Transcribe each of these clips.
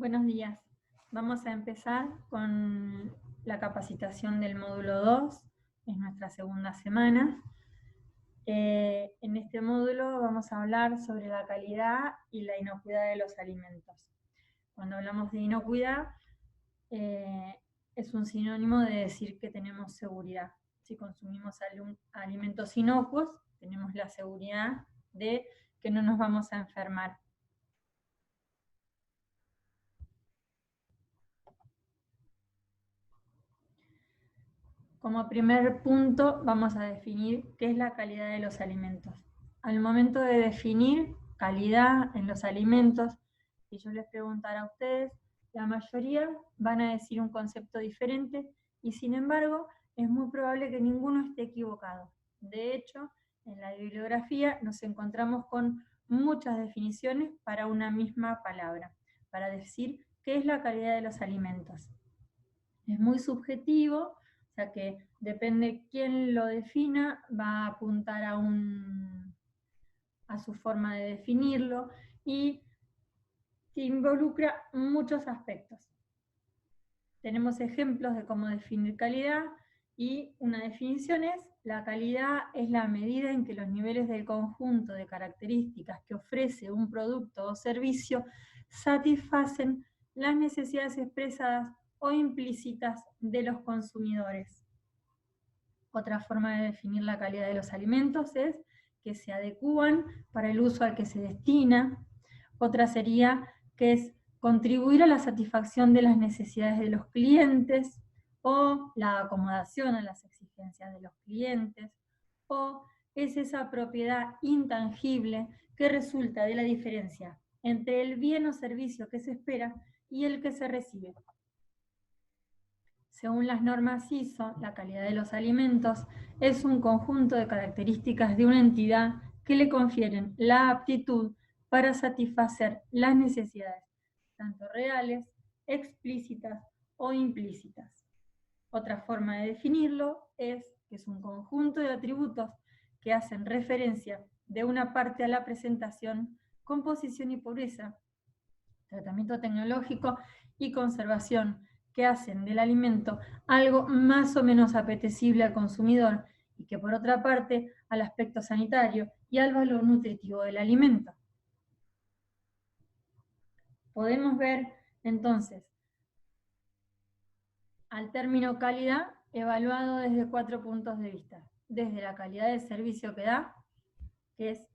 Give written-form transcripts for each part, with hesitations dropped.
Buenos días. Vamos a empezar con la capacitación del módulo 2, es nuestra segunda semana. En este módulo vamos a hablar sobre la calidad y la inocuidad de los alimentos. Cuando hablamos de inocuidad, es un sinónimo de decir que tenemos seguridad. Si consumimos alimentos inocuos, tenemos la seguridad de que no nos vamos a enfermar. Como primer punto vamos a definir qué es la calidad de los alimentos. Al momento de definir calidad en los alimentos, si yo les preguntara a ustedes, la mayoría van a decir un concepto diferente y sin embargo es muy probable que ninguno esté equivocado. De hecho, en la bibliografía nos encontramos con muchas definiciones para una misma palabra, para decir qué es la calidad de los alimentos. Es muy subjetivo, o sea que depende quién lo defina, va a apuntar a su forma de definirlo y involucra muchos aspectos. Tenemos ejemplos de cómo definir calidad y una definición es: la calidad es la medida en que los niveles del conjunto de características que ofrece un producto o servicio satisfacen las necesidades expresadas o implícitas de los consumidores. Otra forma de definir la calidad de los alimentos es que se adecúan para el uso al que se destina. Otra sería que es contribuir a la satisfacción de las necesidades de los clientes o la acomodación a las exigencias de los clientes, o es esa propiedad intangible que resulta de la diferencia entre el bien o servicio que se espera y el que se recibe. Según las normas ISO, la calidad de los alimentos es un conjunto de características de una entidad que le confieren la aptitud para satisfacer las necesidades, tanto reales, explícitas o implícitas. Otra forma de definirlo es que es un conjunto de atributos que hacen referencia de una parte a la presentación, composición y pureza, tratamiento tecnológico y conservación, que hacen del alimento algo más o menos apetecible al consumidor y que por otra parte al aspecto sanitario y al valor nutritivo del alimento. Podemos ver entonces al término calidad evaluado desde 4 puntos de vista. Desde la calidad del servicio que da, que es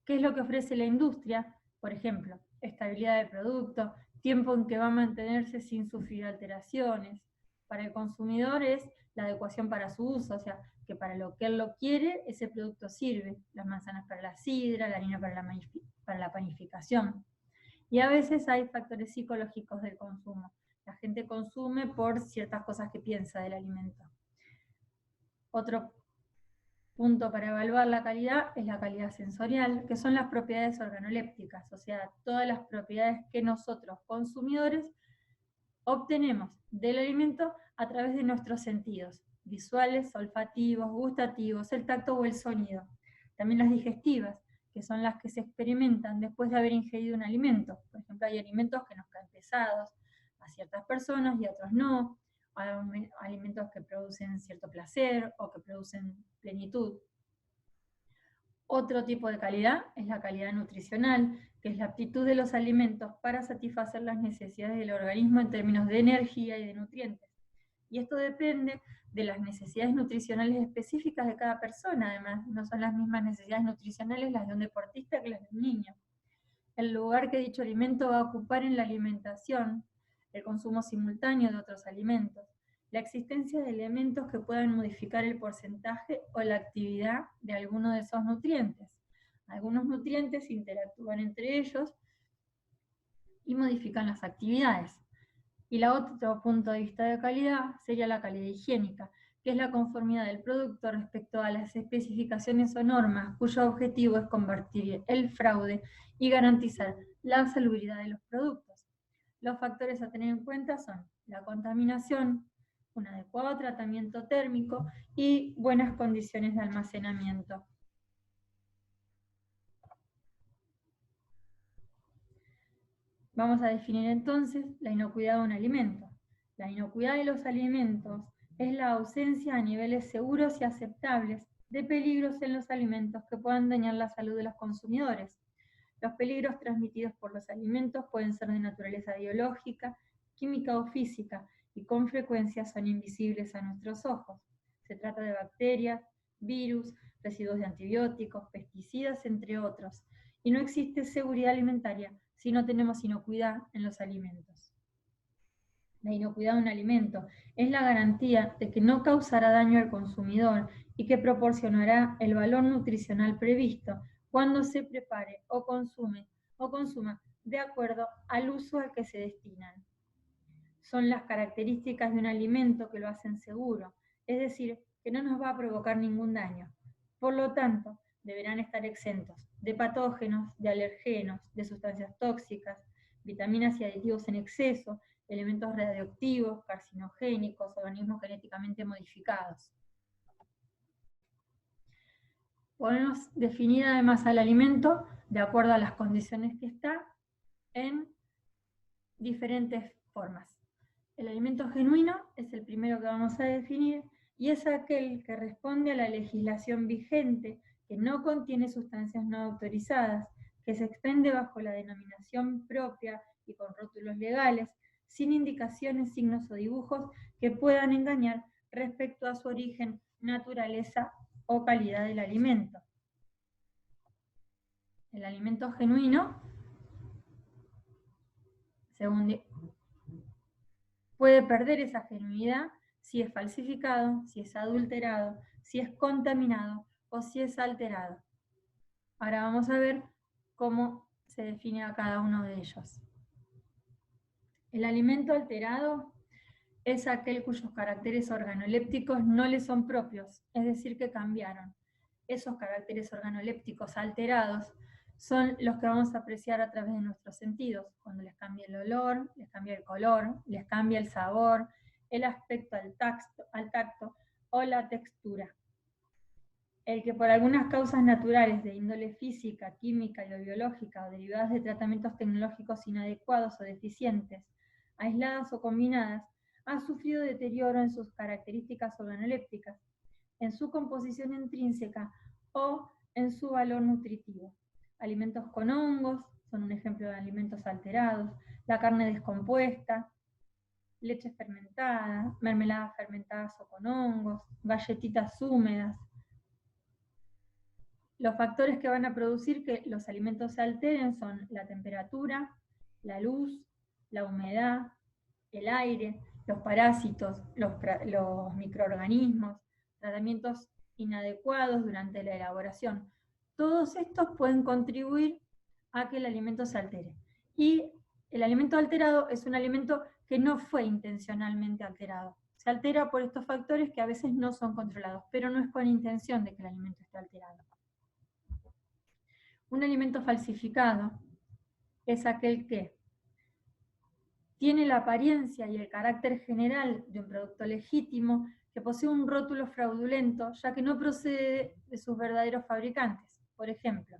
qué es lo que ofrece la industria, por ejemplo, estabilidad del producto, tiempo en que va a mantenerse sin sufrir alteraciones. Para el consumidor es la adecuación para su uso, o sea, que para lo que él lo quiere, ese producto sirve. Las manzanas para la sidra, la harina para la panificación. Y a veces hay factores psicológicos del consumo. La gente consume por ciertas cosas que piensa del alimento. Otro punto para evaluar la calidad es la calidad sensorial, que son las propiedades organolépticas, o sea, todas las propiedades que nosotros, consumidores, obtenemos del alimento a través de nuestros sentidos, visuales, olfativos, gustativos, el tacto o el sonido. También las digestivas, que son las que se experimentan después de haber ingerido un alimento. Por ejemplo, hay alimentos que nos caen pesados a ciertas personas y a otros no. Hay alimentos que producen cierto placer o que producen plenitud. Otro tipo de calidad es la calidad nutricional, que es la aptitud de los alimentos para satisfacer las necesidades del organismo en términos de energía y de nutrientes. Y esto depende de las necesidades nutricionales específicas de cada persona. Además, no son las mismas necesidades nutricionales las de un deportista que las de un niño. El lugar que dicho alimento va a ocupar en la alimentación, el consumo simultáneo de otros alimentos, la existencia de elementos que puedan modificar el porcentaje o la actividad de alguno de esos nutrientes. Algunos nutrientes interactúan entre ellos y modifican las actividades. Y el otro punto de vista de calidad sería la calidad higiénica, que es la conformidad del producto respecto a las especificaciones o normas, cuyo objetivo es combatir el fraude y garantizar la salubridad de los productos. Los factores a tener en cuenta son la contaminación, un adecuado tratamiento térmico y buenas condiciones de almacenamiento. Vamos a definir entonces la inocuidad de un alimento. La inocuidad de los alimentos es la ausencia a niveles seguros y aceptables de peligros en los alimentos que puedan dañar la salud de los consumidores. Los peligros transmitidos por los alimentos pueden ser de naturaleza biológica, química o física, y con frecuencia son invisibles a nuestros ojos. Se trata de bacterias, virus, residuos de antibióticos, pesticidas, entre otros, y no existe seguridad alimentaria si no tenemos inocuidad en los alimentos. La inocuidad de un alimento es la garantía de que no causará daño al consumidor y que proporcionará el valor nutricional previsto cuando se prepare o consuma de acuerdo al uso al que se destinan. Son las características de un alimento que lo hacen seguro, es decir, que no nos va a provocar ningún daño. Por lo tanto, deberán estar exentos de patógenos, de alergenos, de sustancias tóxicas, vitaminas y aditivos en exceso, elementos radioactivos, carcinogénicos, organismos genéticamente modificados. Podemos definir además al alimento de acuerdo a las condiciones que está en diferentes formas. El alimento genuino es el primero que vamos a definir y es aquel que responde a la legislación vigente, que no contiene sustancias no autorizadas, que se expende bajo la denominación propia y con rótulos legales, sin indicaciones, signos o dibujos que puedan engañar respecto a su origen, naturaleza o calidad del alimento. El alimento genuino, según puede perder esa genuinidad si es falsificado, si es adulterado, si es contaminado o si es alterado. Ahora vamos a ver cómo se define a cada uno de ellos. El alimento alterado es aquel cuyos caracteres organolépticos no le son propios, es decir, que cambiaron. Esos caracteres organolépticos alterados son los que vamos a apreciar a través de nuestros sentidos, cuando les cambia el olor, les cambia el color, les cambia el sabor, el aspecto al tacto o la textura. El que por algunas causas naturales de índole física, química y biológica o derivadas de tratamientos tecnológicos inadecuados o deficientes, aisladas o combinadas, ha sufrido deterioro en sus características organolépticas, en su composición intrínseca o en su valor nutritivo. Alimentos con hongos son un ejemplo de alimentos alterados, la carne descompuesta, leche fermentada, mermeladas fermentadas o con hongos, galletitas húmedas. Los factores que van a producir que los alimentos se alteren son la temperatura, la luz, la humedad, el aire, los parásitos, los microorganismos, tratamientos inadecuados durante la elaboración. Todos estos pueden contribuir a que el alimento se altere. Y el alimento alterado es un alimento que no fue intencionalmente alterado. Se altera por estos factores que a veces no son controlados, pero no es con intención de que el alimento esté alterado. Un alimento falsificado es aquel que tiene la apariencia y el carácter general de un producto legítimo, que posee un rótulo fraudulento, ya que no procede de sus verdaderos fabricantes. Por ejemplo,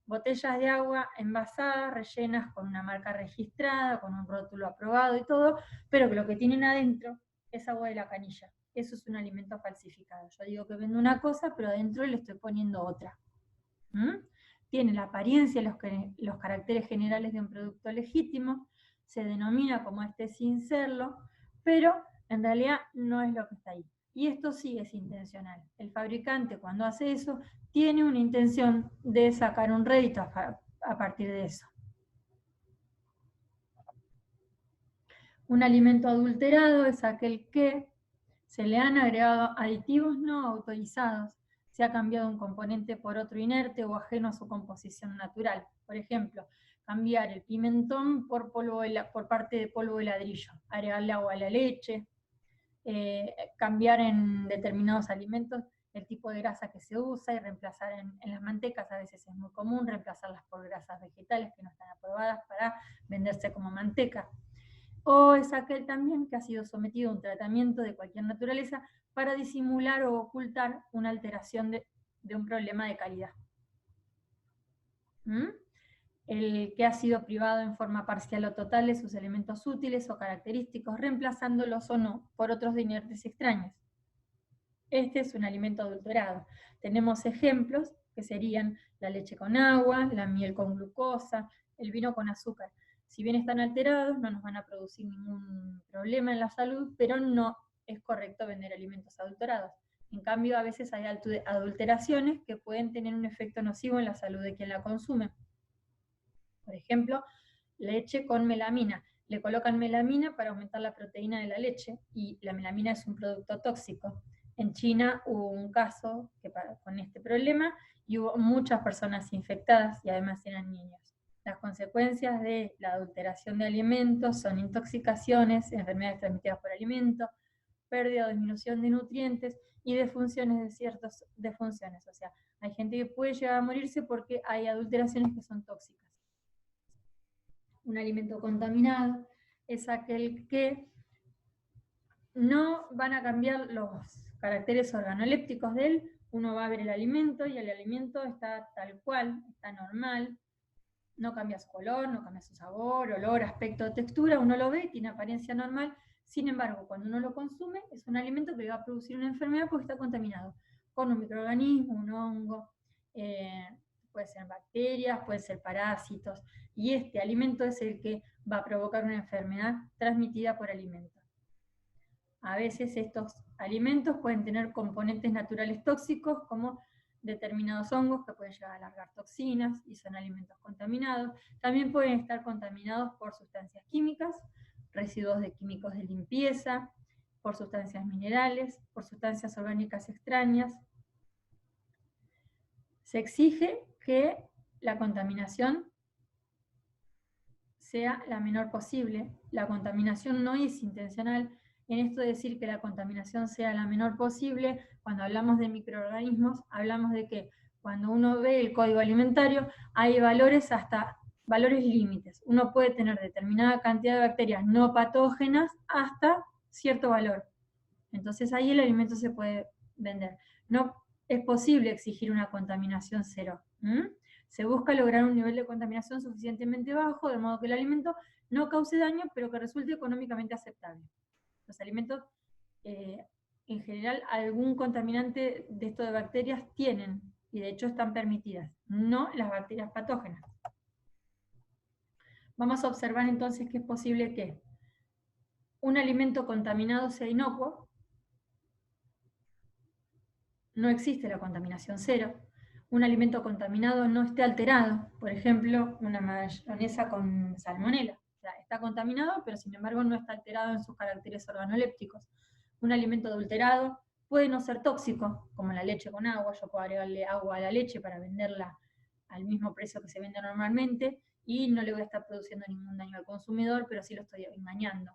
botellas de agua envasadas, rellenas con una marca registrada, con un rótulo aprobado y todo, pero que lo que tienen adentro es agua de la canilla. Eso es un alimento falsificado. Yo digo que vendo una cosa, pero adentro le estoy poniendo otra. Tiene la apariencia y los caracteres generales de un producto legítimo, se denomina como este sin serlo, pero en realidad no es lo que está ahí. Y esto sí es intencional. El fabricante, cuando hace eso, tiene una intención de sacar un rédito a partir de eso. Un alimento adulterado es aquel que se le han agregado aditivos no autorizados, se ha cambiado un componente por otro inerte o ajeno a su composición natural. Por ejemplo, cambiar el pimentón por parte de polvo de ladrillo, agregarle agua a la leche, cambiar en determinados alimentos el tipo de grasa que se usa y reemplazar en las mantecas, a veces es muy común reemplazarlas por grasas vegetales que no están aprobadas para venderse como manteca. O es aquel también que ha sido sometido a un tratamiento de cualquier naturaleza para disimular o ocultar una alteración de un problema de calidad. el que ha sido privado en forma parcial o total de sus elementos útiles o característicos, reemplazándolos o no por otros de inertes extraños. Este es un alimento adulterado. Tenemos ejemplos que serían la leche con agua, la miel con glucosa, el vino con azúcar. Si bien están alterados, no nos van a producir ningún problema en la salud, pero no es correcto vender alimentos adulterados. En cambio, a veces hay adulteraciones que pueden tener un efecto nocivo en la salud de quien la consume. Por ejemplo, leche con melamina. Le colocan melamina para aumentar la proteína de la leche y la melamina es un producto tóxico. En China hubo un caso con este problema y hubo muchas personas infectadas y además eran niños. Las consecuencias de la adulteración de alimentos son intoxicaciones, enfermedades transmitidas por alimentos, pérdida o disminución de nutrientes y defunciones de ciertas defunciones. O sea, hay gente que puede llegar a morirse porque hay adulteraciones que son tóxicas. Un alimento contaminado es aquel que no van a cambiar los caracteres organolépticos de él. Uno va a ver el alimento y el alimento está tal cual, está normal, no cambia su color, no cambia su sabor, olor, aspecto, textura, uno lo ve, tiene apariencia normal. Sin embargo, cuando uno lo consume, es un alimento que le va a producir una enfermedad porque está contaminado con un microorganismo, un hongo, puede ser bacterias, puede ser parásitos, y este alimento es el que va a provocar una enfermedad transmitida por alimentos. A veces estos alimentos pueden tener componentes naturales tóxicos como determinados hongos que pueden llegar a alargar toxinas y son alimentos contaminados. También pueden estar contaminados por sustancias químicas, residuos de químicos de limpieza, por sustancias minerales, por sustancias orgánicas extrañas. Se exige que la contaminación sea la menor posible. La contaminación no es intencional. En esto de decir que la contaminación sea la menor posible, cuando hablamos de microorganismos, hablamos de que cuando uno ve el código alimentario, hay valores hasta valores límites. Uno puede tener determinada cantidad de bacterias no patógenas hasta cierto valor. Entonces ahí el alimento se puede vender. No es posible exigir una contaminación cero. Se busca lograr un nivel de contaminación suficientemente bajo, de modo que el alimento no cause daño, pero que resulte económicamente aceptable. Los alimentos, en general, algún contaminante de esto de bacterias tienen, y de hecho están permitidas, no las bacterias patógenas. Vamos a observar entonces que es posible que un alimento contaminado sea inocuo. No existe la contaminación cero. Un alimento contaminado no esté alterado. Por ejemplo, una mayonesa con salmonela. O sea, está contaminado, pero sin embargo no está alterado en sus caracteres organolépticos. Un alimento adulterado puede no ser tóxico, como la leche con agua. Yo puedo agregarle agua a la leche para venderla al mismo precio que se vende normalmente y no le voy a estar produciendo ningún daño al consumidor, pero sí lo estoy engañando.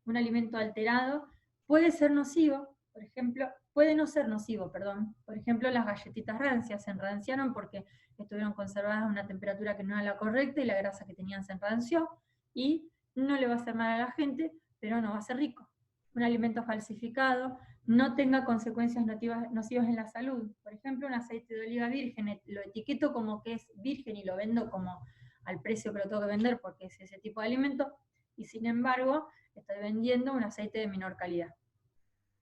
Un alimento alterado puede ser nocivo, por ejemplo, puede no ser nocivo, perdón. Por ejemplo, las galletitas rancias se enranciaron porque estuvieron conservadas a una temperatura que no era la correcta y la grasa que tenían se enranció y no le va a hacer mal a la gente, pero no va a ser rico. Un alimento falsificado no tenga consecuencias nocivas en la salud. Por ejemplo, un aceite de oliva virgen, lo etiqueto como que es virgen y lo vendo como al precio que lo tengo que vender porque es ese tipo de alimento, y sin embargo estoy vendiendo un aceite de menor calidad.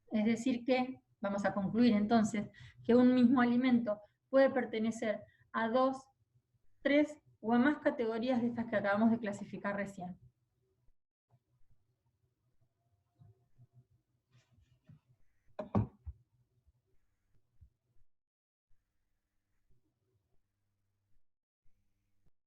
Es decir que, vamos a concluir entonces, que un mismo alimento puede pertenecer a 2, 3 o a más categorías de estas que acabamos de clasificar recién.